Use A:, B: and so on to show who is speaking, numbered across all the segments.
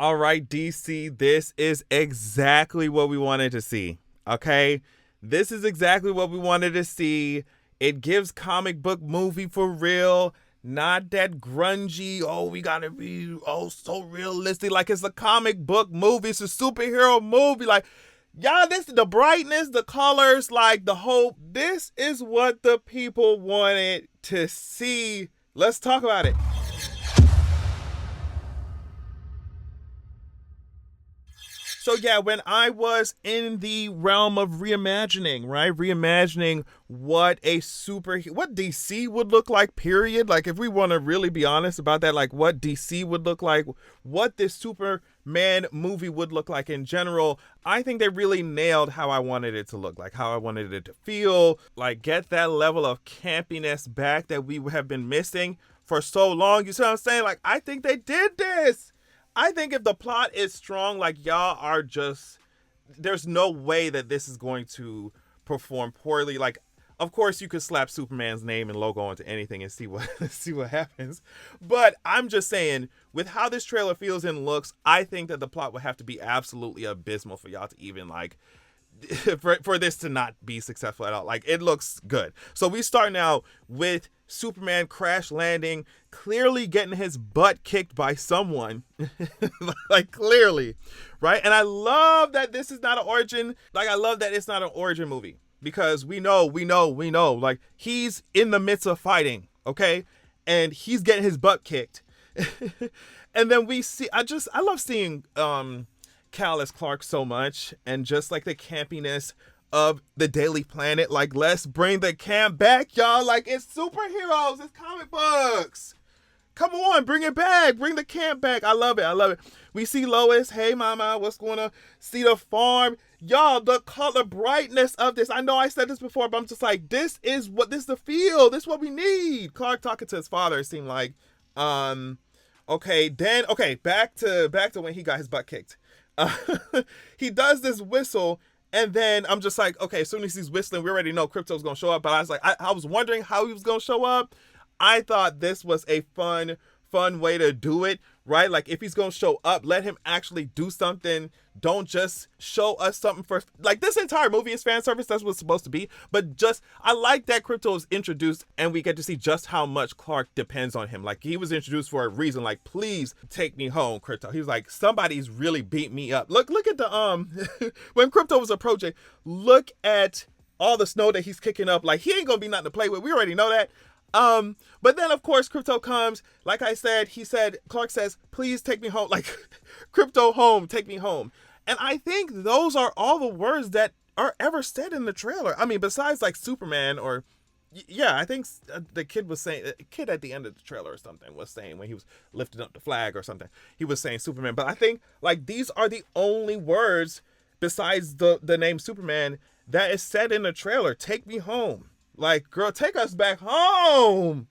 A: All right, DC, this is exactly what we wanted to see. Okay? This is exactly what we wanted to see. It gives comic book movie for real. Not that grungy, oh, we gotta be so realistic. Like it's a comic book movie, it's a superhero movie. Like, y'all, this the brightness, the colors, like the hope. This is what the people wanted to see. Let's talk about it. So yeah, when I was in the realm of reimagining, right? Reimagining what DC would look like, period. Like if we want to really be honest about that, like what DC would look like, what this Superman movie would look like in general, I think they really nailed how I wanted it to look like, how I wanted it to feel, like get that level of campiness back that we have been missing for so long. You see what I'm saying? Like I think they did this. I think if the plot is strong, like y'all are just, there's no way that this is going to perform poorly. Like, of course, you could slap Superman's name and logo onto anything and see what see what happens. But I'm just saying, with how this trailer feels and looks, I think that the plot would have to be absolutely abysmal for y'all to even like for this to not be successful at all. Like it looks good. So we start now with Superman crash landing, clearly getting his butt kicked by someone. Like clearly, right? And I love that this is not an origin. Like I love that it's not an origin movie because we know. Like he's in the midst of fighting, okay? And he's getting his butt kicked. And then we see I love seeing Cal as Clark so much, and just like the campiness of the Daily Planet. Like, let's bring the camp back, y'all. Like, it's superheroes, it's comic books. Come on, bring it back. Bring the camp back. I love it. We see Lois. Hey, mama, what's going on? See the farm. Y'all, the color brightness of this. I know I said this before, but I'm just like, this is the feel. This is what we need. Clark talking to his father, it seemed like. Okay, back to when he got his butt kicked. He does this whistle, and then I'm just like, okay, as soon as he's whistling, we already know Krypto's gonna show up. But I was like, I was wondering how he was gonna show up. I thought this was a fun way to do it, right? Like if he's gonna show up, let him actually do something. Don't just show us something first. Like this entire movie is fan service. That's what it's supposed to be. But just I like that Krypto is introduced and we get to see just how much Clark depends on him. Like he was introduced for a reason. Like please take me home, Krypto. He was like somebody's really beat me up. Look at the when Krypto was approaching. Look at all the snow that he's kicking up. Like he ain't gonna be nothing to play with. We already know that. But then of course Krypto comes, like I said, Clark says, please take me home, like Krypto home, take me home. And I think those are all the words that are ever said in the trailer. I mean, besides like Superman or, yeah, I think the kid was saying, a kid at the end of the trailer or something was saying when he was lifting up the flag or something, he was saying Superman. But I think like these are the only words besides the name Superman that is said in the trailer. Take me home. Like, girl, take us back home.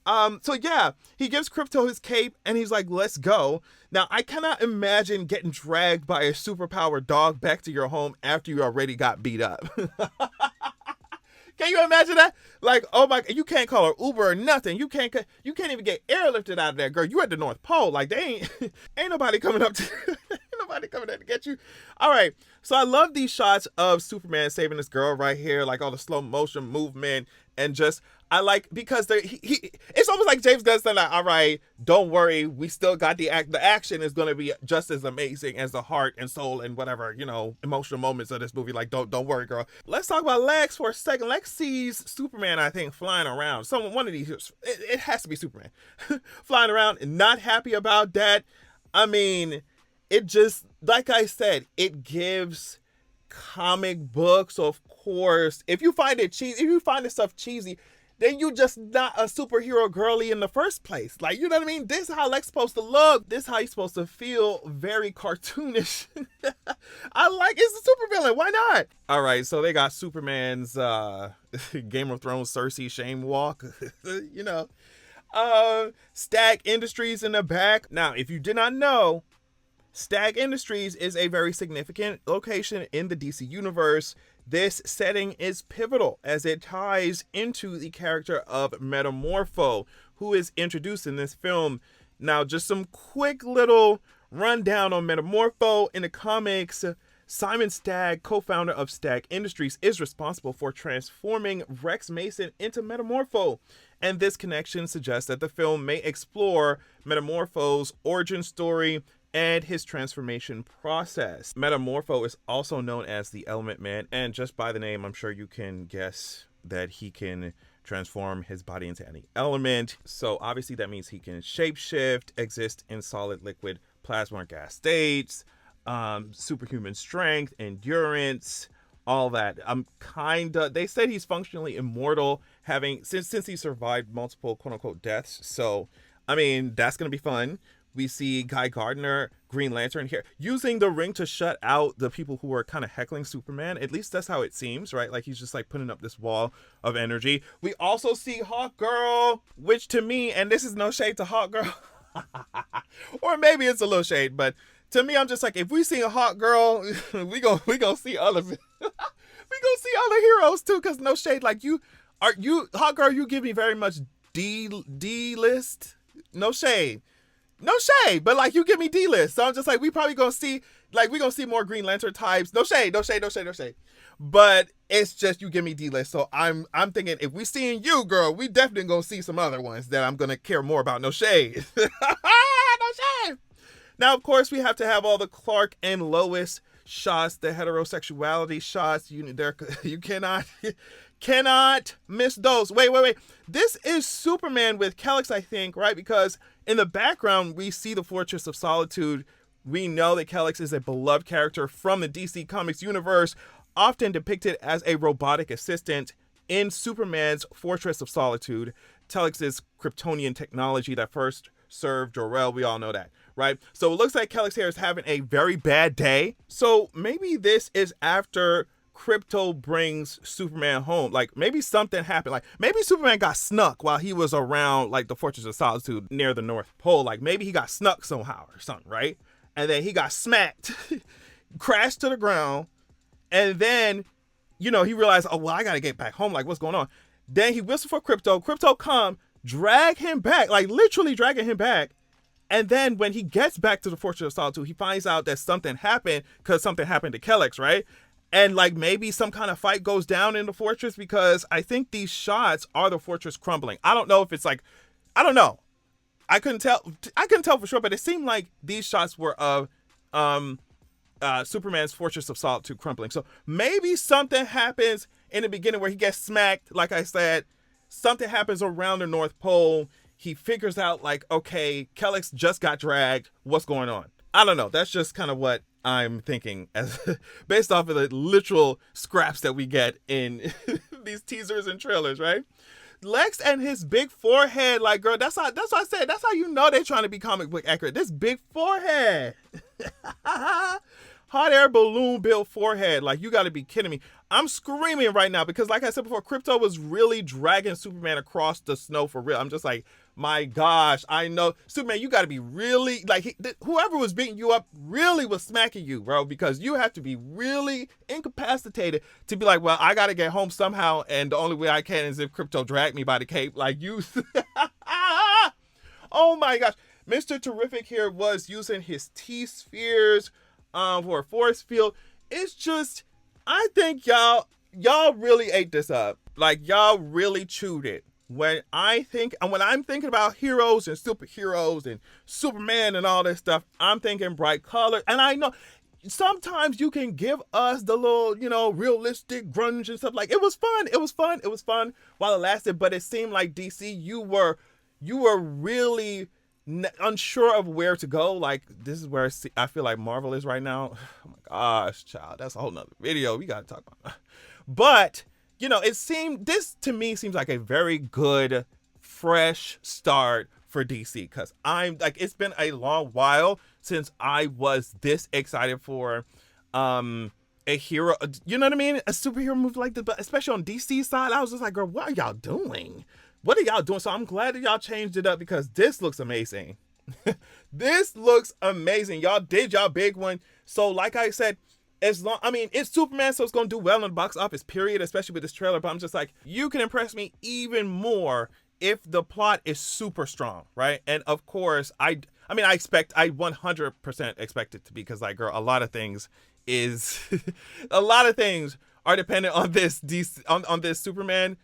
A: So yeah, he gives Krypto his cape and he's like, let's go. Now, I cannot imagine getting dragged by a superpowered dog back to your home after you already got beat up. Can you imagine that? Like, oh my, you can't call her Uber or nothing. You can't even get airlifted out of there, girl. You at the North Pole. Like, they ain't nobody coming up to ain't nobody coming there to get you. All right. So I love these shots of Superman saving this girl right here, like all the slow motion movement and just I like because it's almost like James Gunn said, like, all right, don't worry, we still got the action is going to be just as amazing as the heart and soul and whatever, emotional moments of this movie. Like, don't worry, girl. Let's talk about Lex for a second. Lex sees Superman, I think, flying around. One of these, it has to be Superman, flying around and not happy about that. I mean, it just, like I said, it gives comic books, of course. If you find it cheesy, if you find this stuff cheesy, then you just not a superhero girly in the first place. Like, you know what I mean? This is how Lex supposed to look. This is how he's supposed to feel. Very cartoonish. I like it's a supervillain. Why not? All right, so they got Superman's Game of Thrones Cersei shame walk. Stag Industries in the back. Now, if you did not know, Stag Industries is a very significant location in the DC universe. This setting is pivotal as it ties into the character of Metamorpho, who is introduced in this film. Now, just some quick little rundown on Metamorpho. In the comics, Simon Stagg, co-founder of Stagg Industries, is responsible for transforming Rex Mason into Metamorpho. And this connection suggests that the film may explore Metamorpho's origin story and his transformation process. Metamorpho is also known as the Element Man, and just by the name, I'm sure you can guess that he can transform his body into any element. So obviously that means he can shapeshift, exist in solid, liquid, plasma, or gas states, superhuman strength, endurance, all that. They said he's functionally immortal, having since he survived multiple quote unquote deaths. So I mean, that's gonna be fun. We see Guy Gardner, Green Lantern, here using the ring to shut out the people who are kind of heckling Superman. At least that's how it seems, right? Like he's just like putting up this wall of energy. We also see Hawk Girl, which to me, and this is no shade to Hawk Girl, or maybe it's a little shade, but to me, I'm just like, if we see a Hawk Girl, we gonna see other we gonna see other heroes too. Cause no shade, like Hawk Girl, you give me very much D list. No shade. No shade, but like you give me D-list. So I'm just like, we probably gonna see, like we gonna see more Green Lantern types. No shade. But it's just you give me D-list. So I'm thinking if we seeing you, girl, we definitely gonna see some other ones that I'm gonna care more about. No shade. No shade. Now, of course, we have to have all the Clark and Lois shots, the heterosexuality shots. You cannot miss those. Wait. This is Superman with Kellex, I think, right? Because in the background, we see the Fortress of Solitude. We know that Kellex is a beloved character from the DC Comics universe, often depicted as a robotic assistant in Superman's Fortress of Solitude, Kellex's Kryptonian technology that first served Jor-El. We all know that, right? So it looks like Kellex here is having a very bad day. So maybe this is after Krypto brings Superman home. Like maybe something happened. Like maybe Superman got snuck while he was around like the Fortress of Solitude near the North Pole. Like maybe he got snuck somehow or something, right? And then he got smacked, crashed to the ground. And then, he realized, oh, well, I got to get back home. Like what's going on? Then he whistled for Krypto. Krypto come, drag him back, like literally dragging him back. And then when he gets back to the Fortress of Solitude, he finds out that something happened because something happened to Kellex, right? And like maybe some kind of fight goes down in the fortress, because I think these shots are the fortress crumbling. I don't know if it's like, I don't know. I couldn't tell for sure, but it seemed like these shots were of Superman's Fortress of Solitude crumbling. So maybe something happens in the beginning where he gets smacked. Like I said, something happens around the North Pole. He figures out like, okay, Kellex just got dragged. What's going on? I don't know. That's just kind of what I'm thinking as based off of the literal scraps that we get in these teasers and trailers, right? Lex and his big forehead, like girl, that's what I said. That's how you know they're trying to be comic book accurate. This big forehead. Hot air balloon built forehead. Like you gotta be kidding me. I'm screaming right now because like I said before, Krypto was really dragging Superman across the snow for real. I'm just like, my gosh, I know. Superman, you gotta be really, like, whoever was beating you up really was smacking you, bro, because you have to be really incapacitated to be like, well, I gotta get home somehow, and the only way I can is if Krypto dragged me by the cape. Like you. Oh my gosh. Mr. Terrific here was using his T-spheres for a force field. It's just, I think y'all really ate this up. Like y'all really chewed it. When I'm thinking about heroes and superheroes and Superman and all this stuff, I'm thinking bright colors. And I know sometimes you can give us the little, realistic grunge and stuff. Like it was fun while it lasted. But it seemed like DC, you were really unsure of where to go. Like this is where I feel like Marvel is right now. Oh my gosh, child, that's a whole nother video we gotta talk about. But this to me seems like a very good fresh start for DC, because I'm like, it's been a long while since I was this excited for a hero, you know what I mean, a superhero movie like this. But especially on DC side, I was just like, girl, what are y'all doing? So I'm glad that y'all changed it up, because this looks amazing. This looks amazing. Y'all did y'all big one. So like I said, it's Superman, so it's gonna do well in the box office, period, especially with this trailer. But I'm just like, you can impress me even more if the plot is super strong, right? And of course, I mean, I 100% expect it to be, because like, girl, a lot of things is, a lot of things are dependent on this DC, on this Superman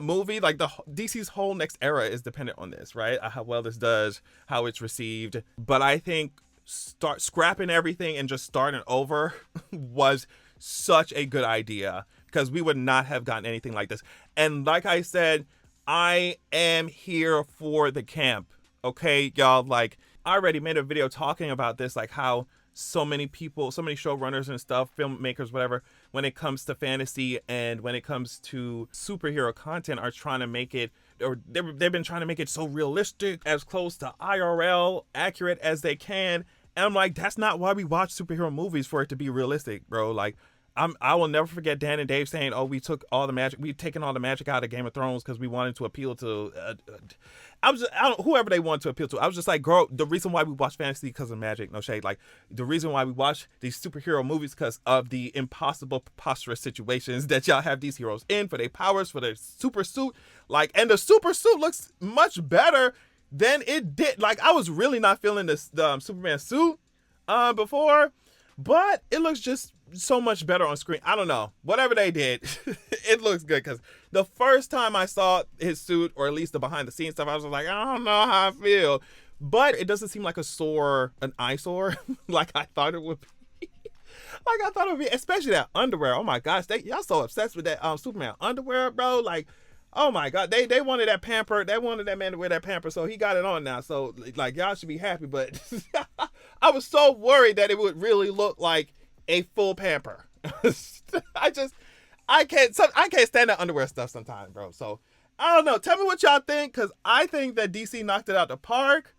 A: movie. Like DC's whole next era is dependent on this, right? How well this does, how it's received. But I think start scrapping everything and just starting over was such a good idea, because we would not have gotten anything like this. And like I said, I am here for the camp. Okay, y'all, like, I already made a video talking about this, like how so many people, so many showrunners and stuff, filmmakers, whatever, when it comes to fantasy and when it comes to superhero content, are trying to make it, or they've been trying to make it so realistic, as close to IRL accurate as they can. And I'm like, that's not why we watch superhero movies, for it to be realistic, bro. Like, I will never forget Dan and Dave saying, "Oh, we've taken all the magic out of Game of Thrones because we wanted to appeal to." Whoever they wanted to appeal to. I was just like, girl, the reason why we watch fantasy because of magic, no shade. Like, the reason why we watch these superhero movies because of the impossible, preposterous situations that y'all have these heroes in, for their powers, for their super suit. Like, and the super suit looks much better than it did. Like, I was really not feeling the Superman suit before, but it looks just so much better on screen. I don't know, whatever they did, it looks good. Because the first time I saw his suit, or at least the behind the scenes stuff, I was like, I don't know how I feel. But it doesn't seem like an eyesore like I thought it would be. Like I thought it would be, especially that underwear. Oh my gosh, y'all so obsessed with that Superman underwear, bro. Like, oh my god, they wanted that pamper. They wanted that man to wear that pamper, so he got it on now. So like, y'all should be happy. But I was so worried that it would really look like a full pamper. I can't stand that underwear stuff sometimes, bro. So I don't know. Tell me what y'all think, because I think that DC knocked it out the park.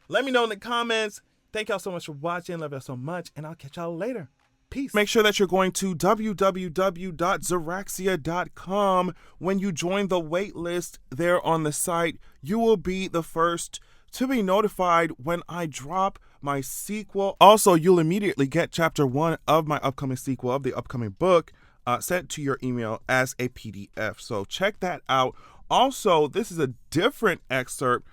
A: Let me know in the comments. Thank y'all so much for watching. Love y'all so much, and I'll catch y'all later. Peace. Make sure that you're going to www.zeraxia.com. When you join the wait list there on the site, you will be the first to be notified when I drop my sequel. Also, you'll immediately get chapter 1 of my upcoming sequel of the upcoming book sent to your email as a PDF. So check that out. Also, this is a different excerpt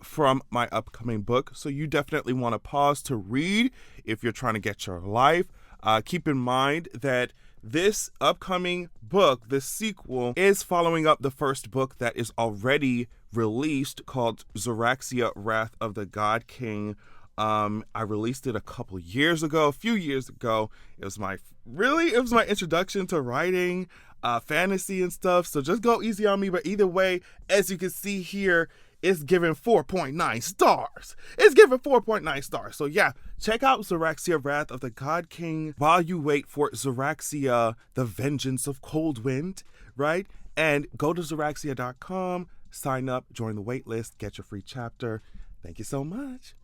A: from my upcoming book, so you definitely want to pause to read if you're trying to get your life. Keep in mind that this upcoming book, the sequel, is following up the first book that is already released, called Zeraxia, Wrath of the God King. I released it a few years ago. It was my introduction to writing fantasy and stuff. So just go easy on me. But either way, as you can see here, it's given 4.9 stars. It's given 4.9 stars. So yeah, check out Zeraxia, Wrath of the God King while you wait for Zeraxia, The Vengeance of Coldwind, right? And go to Zeraxia.com, sign up, join the wait list, get your free chapter. Thank you so much.